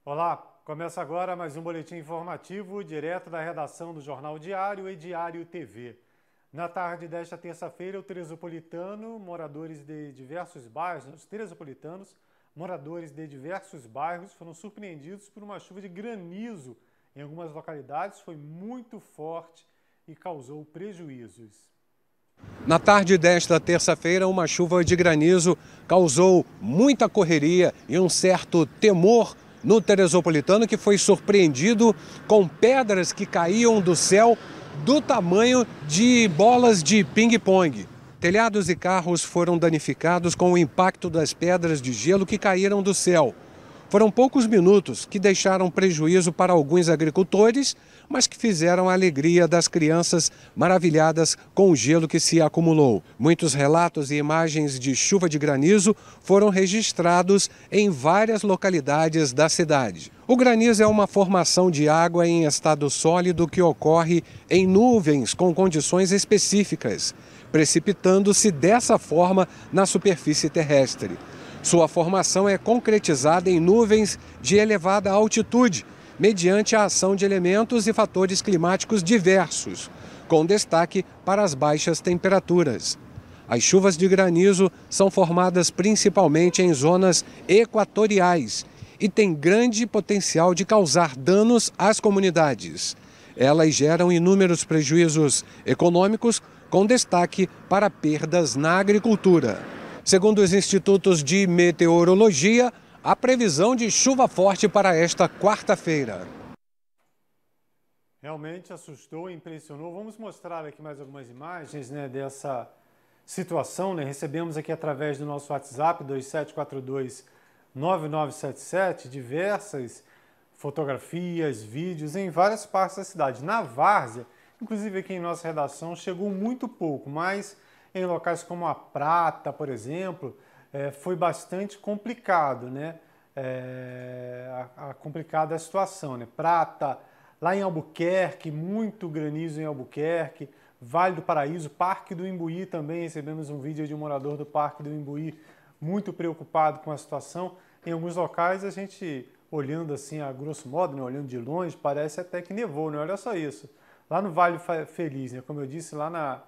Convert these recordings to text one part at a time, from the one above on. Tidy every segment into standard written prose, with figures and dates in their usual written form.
Olá, começa agora mais um boletim informativo direto da redação do Jornal Diário e Diário TV. Na tarde desta terça-feira, o Teresopolitano, moradores de diversos bairros foram surpreendidos por uma chuva de granizo em algumas localidades, foi muito forte e causou prejuízos. Na tarde desta terça-feira, uma chuva de granizo causou muita correria e um certo temor no Teresopolitano, que foi surpreendido com pedras que caíam do céu do tamanho de bolas de ping-pong. Telhados e carros foram danificados com o impacto das pedras de gelo que caíram do céu. Foram poucos minutos que deixaram prejuízo para alguns agricultores, mas que fizeram a alegria das crianças maravilhadas com o gelo que se acumulou. Muitos relatos e imagens de chuva de granizo foram registrados em várias localidades da cidade. O granizo é uma formação de água em estado sólido que ocorre em nuvens com condições específicas, precipitando-se dessa forma na superfície terrestre. Sua formação é concretizada em nuvens de elevada altitude, mediante a ação de elementos e fatores climáticos diversos, com destaque para as baixas temperaturas. As chuvas de granizo são formadas principalmente em zonas equatoriais e têm grande potencial de causar danos às comunidades. Elas geram inúmeros prejuízos econômicos, com destaque para perdas na agricultura. Segundo os institutos de meteorologia, a previsão de chuva forte para esta quarta-feira. Realmente assustou e impressionou. Vamos mostrar aqui mais algumas imagens, dessa situação. Recebemos aqui através do nosso WhatsApp 2742-9977 diversas fotografias, vídeos em várias partes da cidade. Na várzea, inclusive aqui em nossa redação, chegou muito pouco, mas em locais como a Prata, por exemplo, foi bastante complicado, complicada a situação, Prata, lá em Albuquerque, muito granizo em Albuquerque, Vale do Paraíso, Parque do Imbuí também, recebemos um vídeo de um morador do Parque do Imbuí muito preocupado com a situação. Em alguns locais a gente, olhando assim a grosso modo, olhando de longe, parece até que nevou, olha só isso. Lá no Vale Feliz, como eu disse, lá na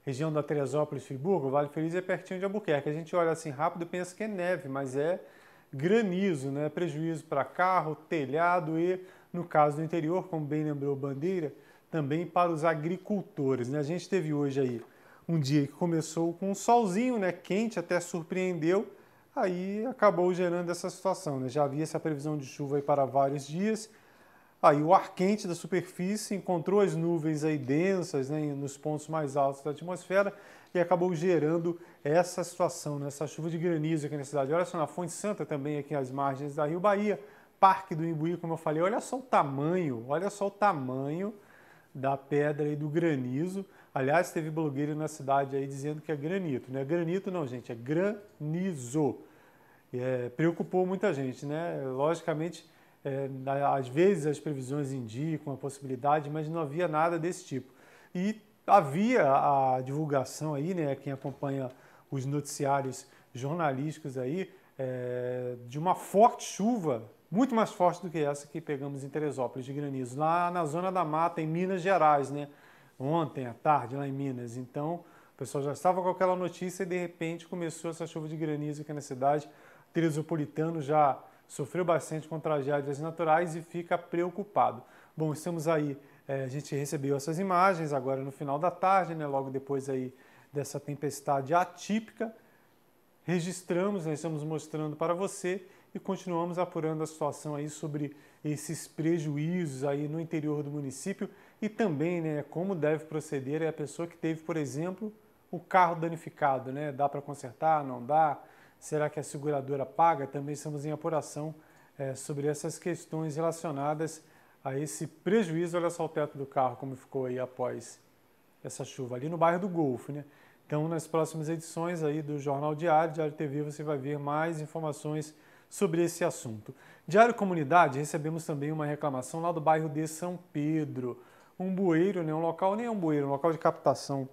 região da Teresópolis, Friburgo, o Vale Feliz é pertinho de Albuquerque. A gente olha assim rápido e pensa que é neve, mas é granizo, prejuízo para carro, telhado e, no caso do interior, como bem lembrou Bandeira, também para os agricultores. A gente teve hoje aí um dia que começou com um solzinho, quente, até surpreendeu, aí acabou gerando essa situação. Já havia essa previsão de chuva aí para vários dias. Aí o ar quente da superfície encontrou as nuvens aí densas, nos pontos mais altos da atmosfera e acabou gerando essa situação, essa chuva de granizo aqui na cidade. Olha só, na Fonte Santa também, aqui às margens da Rio Bahia, Parque do Imbuí, como eu falei, olha só o tamanho da pedra e do granizo. Aliás, teve blogueiro na cidade aí dizendo que é granito. Não é granito não, gente, é granizo. Preocupou muita gente, Logicamente, às vezes as previsões indicam a possibilidade, mas não havia nada desse tipo. E havia a divulgação aí, quem acompanha os noticiários jornalísticos aí, de uma forte chuva, muito mais forte do que essa que pegamos em Teresópolis, de granizo, lá na zona da mata, em Minas Gerais, ontem à tarde, lá em Minas. Então, o pessoal já estava com aquela notícia e de repente começou essa chuva de granizo aqui na cidade. O Teresopolitano já sofreu bastante com tragédias naturais e fica preocupado. Bom, estamos aí, a gente recebeu essas imagens agora no final da tarde, logo depois aí dessa tempestade atípica. Registramos, estamos mostrando para você e continuamos apurando a situação aí sobre esses prejuízos aí no interior do município e também, como deve proceder a pessoa que teve, por exemplo, o carro danificado, Dá para consertar, não dá? Será que a seguradora paga? Também estamos em apuração sobre essas questões relacionadas a esse prejuízo. Olha só o teto do carro, como ficou aí após essa chuva, ali no bairro do Golfo, Então, nas próximas edições aí do Jornal Diário, Diário TV, você vai ver mais informações sobre esse assunto. Diário Comunidade, recebemos também uma reclamação lá do bairro de São Pedro. Um bueiro, um local, nem é um bueiro, um local de captação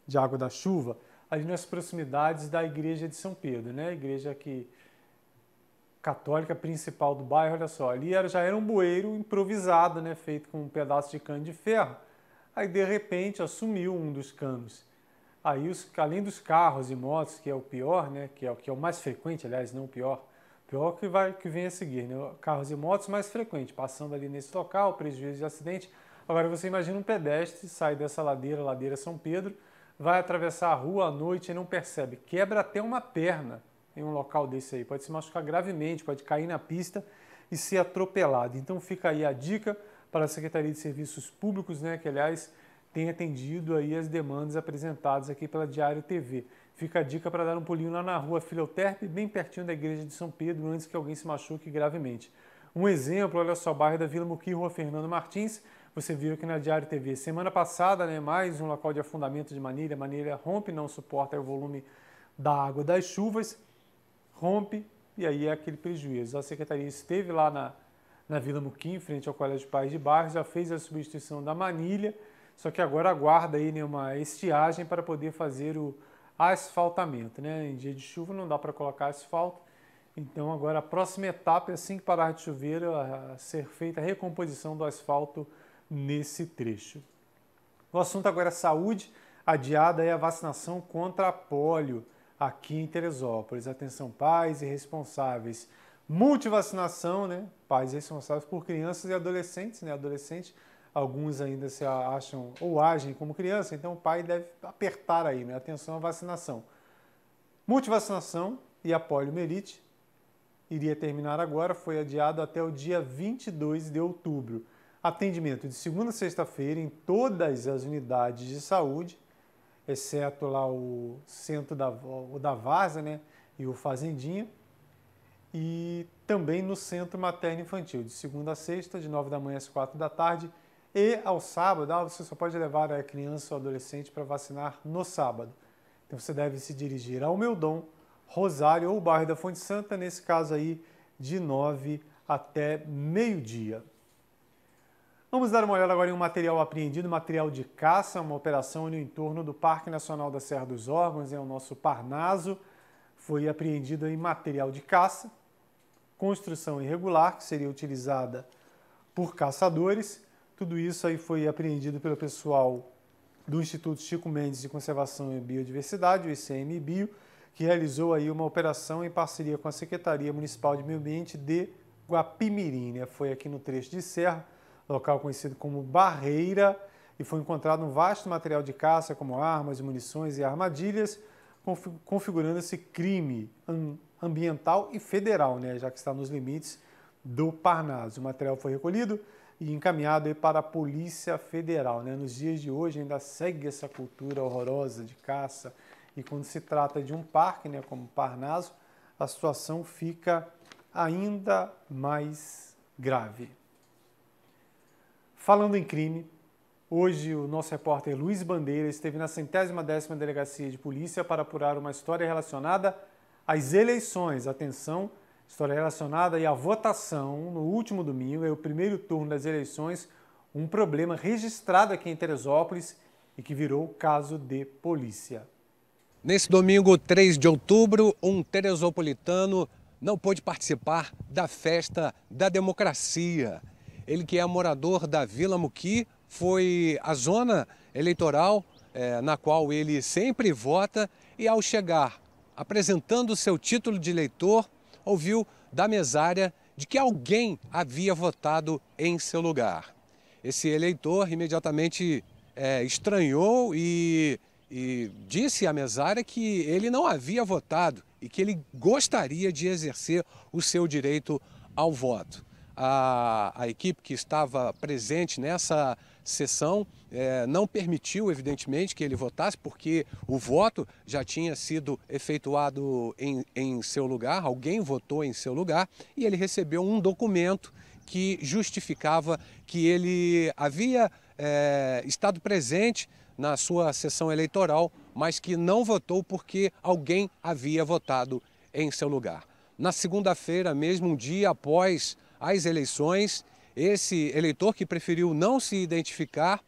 de água da chuva, ali nas proximidades da igreja de São Pedro, a igreja que católica principal do bairro, olha só, ali já era um bueiro improvisado, né, feito com um pedaço de cano de ferro. Aí, de repente, sumiu um dos canos. Aí, além dos carros e motos, que é o pior, né, que é o mais frequente, aliás, não o pior que vem a seguir, né, carros e motos mais frequente, passando ali nesse local, prejuízo de acidente. Agora, você imagina um pedestre, sai dessa ladeira, ladeira São Pedro, vai atravessar a rua à noite e não percebe, quebra até uma perna em um local desse aí, pode se machucar gravemente, pode cair na pista e ser atropelado. Então fica aí a dica para a Secretaria de Serviços Públicos, né, que aliás tem atendido aí as demandas apresentadas aqui pela Diário TV. Fica a dica para dar um pulinho lá na rua Filoterpe, bem pertinho da igreja de São Pedro, antes que alguém se machuque gravemente. Um exemplo, olha só, bairro da Vila Muqui, Rua Fernando Martins, você viu aqui na Diário TV. Semana passada, né, mais um local de afundamento de manilha, manilha rompe, não suporta o volume da água das chuvas, rompe e aí é aquele prejuízo. A Secretaria esteve lá na Vila Muqui, em frente ao Colégio Pais de Barros, já fez a substituição da manilha, só que agora aguarda aí, né, uma estiagem para poder fazer o asfaltamento, né? Em dia de chuva não dá para colocar asfalto, então agora a próxima etapa é assim que parar de chover, a ser feita a recomposição do asfalto nesse trecho. O assunto agora é saúde, adiada é a vacinação contra a pólio aqui em Teresópolis. Atenção, pais e responsáveis. Multivacinação, né? Pais responsáveis por crianças e adolescentes, né? Adolescentes, alguns ainda se acham ou agem como criança, então o pai deve apertar aí, né? Atenção à vacinação. Multivacinação e a poliomielite iria terminar agora, foi adiado até o dia 22 de outubro. Atendimento de segunda a sexta-feira em todas as unidades de saúde, exceto lá o centro da Várzea, né, e o Fazendinha, e também no centro materno-infantil, de segunda a sexta, de 9 da manhã às 4 da tarde, e ao sábado, você só pode levar a criança ou adolescente para vacinar no sábado. Então você deve se dirigir ao Meudon, Rosário ou bairro da Fonte Santa, nesse caso aí, de 9 até meio-dia. Vamos dar uma olhada agora em um material apreendido, material de caça, uma operação no entorno do Parque Nacional da Serra dos Órgãos, o nosso Parnaso. Foi apreendido em material de caça, construção irregular, que seria utilizada por caçadores. Tudo isso aí foi apreendido pelo pessoal do Instituto Chico Mendes de Conservação e Biodiversidade, o ICMBio, que realizou aí uma operação em parceria com a Secretaria Municipal de Meio Ambiente de Guapimirim, né? Foi aqui no trecho de serra, local conhecido como Barreira, e foi encontrado um vasto material de caça, como armas, munições e armadilhas, configurando esse crime ambiental e federal, né? Já que está nos limites do Parnaso. O material foi recolhido e encaminhado aí para a Polícia Federal, né? Nos dias de hoje ainda segue essa cultura horrorosa de caça, e quando se trata de um parque, né, como Parnaso, a situação fica ainda mais grave. Falando em crime, hoje o nosso repórter Luiz Bandeira esteve na 110ª Delegacia de Polícia para apurar uma história relacionada às eleições. Atenção, história relacionada à votação no último domingo, é o primeiro turno das eleições, um problema registrado aqui em Teresópolis e que virou caso de polícia. Nesse domingo, 3 de outubro, um teresopolitano não pôde participar da festa da democracia. Ele, que é morador da Vila Muqui, foi à zona eleitoral na qual ele sempre vota e, ao chegar apresentando seu título de eleitor, ouviu da mesária de que alguém havia votado em seu lugar. Esse eleitor imediatamente estranhou e disse à mesária que ele não havia votado e que ele gostaria de exercer o seu direito ao voto. A equipe que estava presente nessa sessão não permitiu, evidentemente, que ele votasse, porque o voto já tinha sido efetuado em seu lugar, alguém votou em seu lugar, e ele recebeu um documento que justificava que ele havia estado presente na sua sessão eleitoral, mas que não votou porque alguém havia votado em seu lugar. Na segunda-feira, mesmo um dia após as eleições, esse eleitor, que preferiu não se identificar,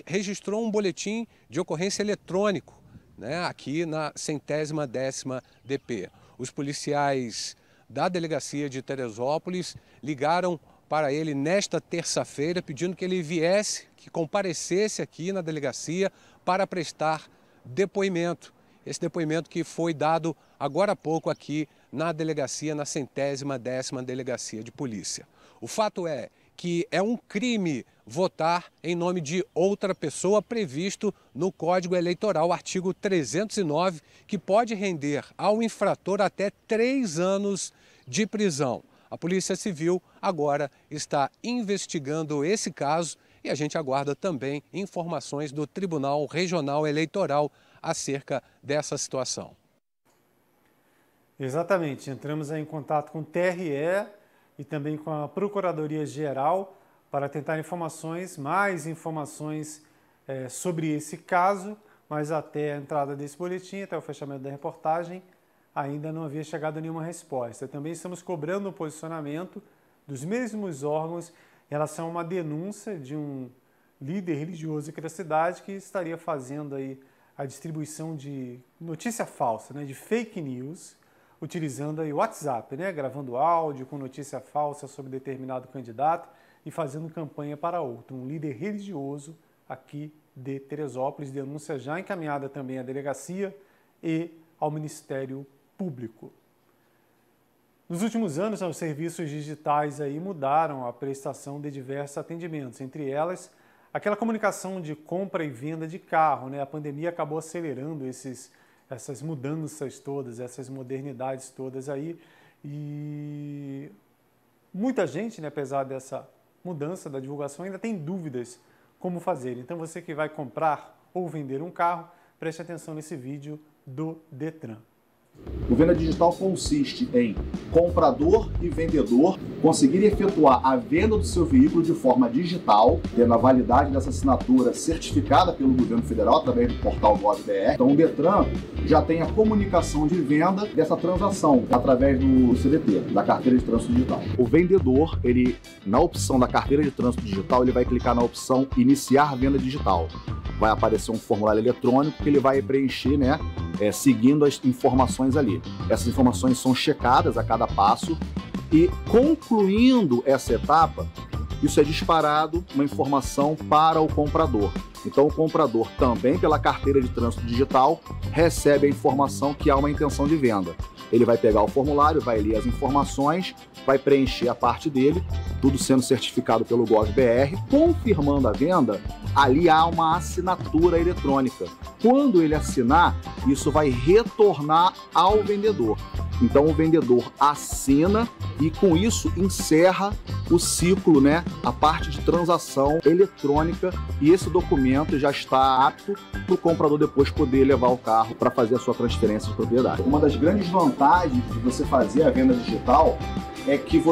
registrou um boletim de ocorrência eletrônico, né, aqui na 110ª DP. Os policiais da delegacia de Teresópolis ligaram para ele nesta terça-feira pedindo que ele viesse, que comparecesse aqui na delegacia para prestar depoimento. Esse depoimento que foi dado agora há pouco aqui na delegacia, na 110ª Delegacia de Polícia. O fato é que é um crime votar em nome de outra pessoa previsto no Código Eleitoral, artigo 309, que pode render ao infrator até 3 anos de prisão. A Polícia Civil agora está investigando esse caso e a gente aguarda também informações do Tribunal Regional Eleitoral acerca dessa situação. Exatamente, entramos em contato com o TRE e também com a Procuradoria-Geral para tentar mais informações sobre esse caso, mas até a entrada desse boletim, até o fechamento da reportagem, ainda não havia chegado nenhuma resposta. Também estamos cobrando o posicionamento dos mesmos órgãos em relação a uma denúncia de um líder religioso aqui da cidade que estaria fazendo aí a distribuição de notícia falsa, de fake news, utilizando aí o WhatsApp, gravando áudio com notícia falsa sobre determinado candidato e fazendo campanha para outro. Um líder religioso aqui de Teresópolis, denúncia já encaminhada também à delegacia e ao Ministério Público. Nos últimos anos, os serviços digitais aí mudaram a prestação de diversos atendimentos, entre elas aquela comunicação de compra e venda de carro. A pandemia acabou acelerando essas mudanças todas, essas modernidades todas aí, e muita gente, apesar dessa mudança da divulgação, ainda tem dúvidas como fazer. Então você que vai comprar ou vender um carro, preste atenção nesse vídeo do Detran. O Venda Digital consiste em comprador e vendedor conseguirem efetuar a venda do seu veículo de forma digital, tendo a validade dessa assinatura certificada pelo governo federal através do portal Gov.br. Então o Detran já tem a comunicação de venda dessa transação através do CDT, da Carteira de Trânsito Digital. O vendedor, na opção da Carteira de Trânsito Digital, ele vai clicar na opção Iniciar Venda Digital. Vai aparecer um formulário eletrônico que ele vai preencher, seguindo as informações ali. Essas informações são checadas a cada passo e, concluindo essa etapa, isso é disparado uma informação para o comprador. Então o comprador também, pela Carteira de Trânsito Digital, recebe a informação que há uma intenção de venda. Ele vai pegar o formulário, vai ler as informações, vai preencher a parte dele, tudo sendo certificado pelo Gov.br, confirmando a venda. Ali há uma assinatura eletrônica. Quando ele assinar, isso vai retornar ao vendedor. Então o vendedor assina e com isso encerra o ciclo, a parte de transação eletrônica, e esse documento já está apto para o comprador depois poder levar o carro para fazer a sua transferência de propriedade. Uma das grandes vantagens de você fazer a venda digital é que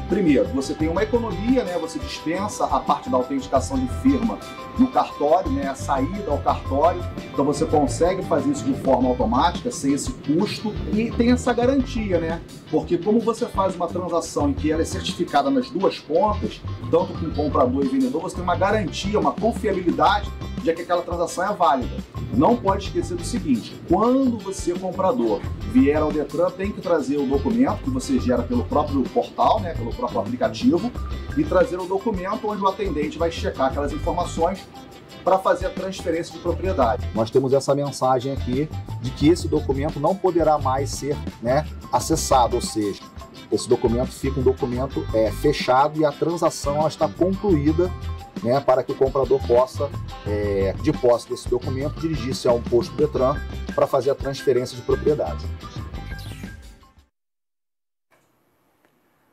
primeiro, você tem uma economia, você dispensa a parte da autenticação de firma no cartório, a saída ao cartório, então você consegue fazer isso de forma automática, sem esse custo, e tem essa garantia, porque como você faz uma transação em que ela é certificada nas duas pontas, tanto com comprador e vendedor, você tem uma garantia, uma confiabilidade de que aquela transação é válida. Não pode esquecer do seguinte: quando você, comprador, vier ao Detran, tem que trazer o documento que você gera pelo próprio portal, pelo próprio aplicativo, e trazer o documento onde o atendente vai checar aquelas informações para fazer a transferência de propriedade. Nós temos essa mensagem aqui de que esse documento não poderá mais ser acessado, ou seja, esse documento fica um documento fechado e a transação ela está concluída, para que o comprador possa, de posse desse documento, dirigir-se a um posto do Detran para fazer a transferência de propriedade.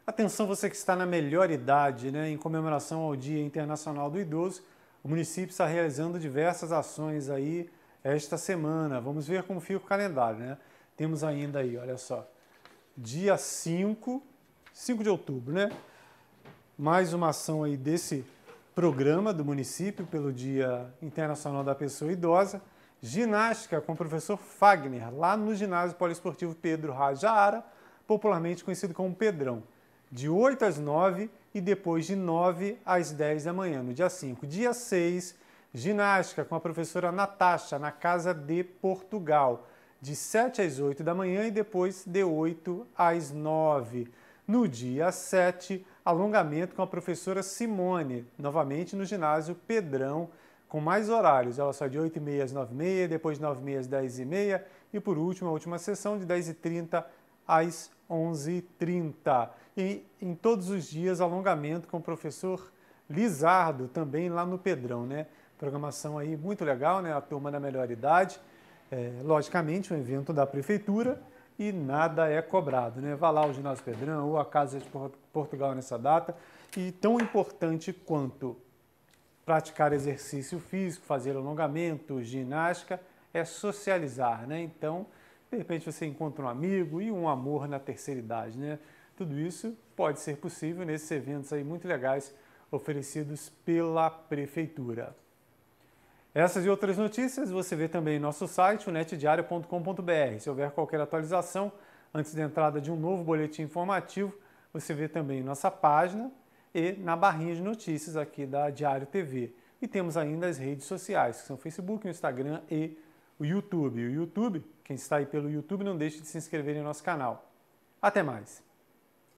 Atenção, você que está na melhor idade, em comemoração ao Dia Internacional do Idoso, o município está realizando diversas ações aí esta semana. Vamos ver como fica o calendário, Temos ainda aí, olha só, dia 5 de outubro, Mais uma ação aí desse programa do município pelo Dia Internacional da Pessoa Idosa. Ginástica com o professor Fagner, lá no Ginásio Poliesportivo Pedro Rajara, popularmente conhecido como Pedrão, de 8 às 9 e depois de 9 às 10 da manhã, no dia 5. Dia 6, ginástica com a professora Natasha, na Casa de Portugal, de 7 às 8 da manhã e depois de 8 às 9. No dia 7, alongamento com a professora Simone, novamente no ginásio Pedrão, com mais horários. Ela só de 8h30 às 9h30, depois de 9h30 às 10h30 e por último, a última sessão de 10h30 às 11h30. E em todos os dias, alongamento com o professor Lizardo, também lá no Pedrão, né? Programação aí muito legal, né? A turma da melhor idade. Logicamente, um evento da prefeitura e nada é cobrado, né? Vá lá ao Ginásio Pedrão ou a Casa de Portugal nessa data. E tão importante quanto praticar exercício físico, fazer alongamento, ginástica, é socializar, né? Então, de repente você encontra um amigo e um amor na terceira idade, né? Tudo isso pode ser possível nesses eventos aí muito legais oferecidos pela prefeitura. Essas e outras notícias você vê também em nosso site, o netdiario.com.br. Se houver qualquer atualização antes da entrada de um novo boletim informativo, você vê também em nossa página e na barrinha de notícias aqui da Diário TV. E temos ainda as redes sociais, que são o Facebook, o Instagram e o YouTube. O YouTube, quem está aí pelo YouTube, não deixe de se inscrever em nosso canal. Até mais!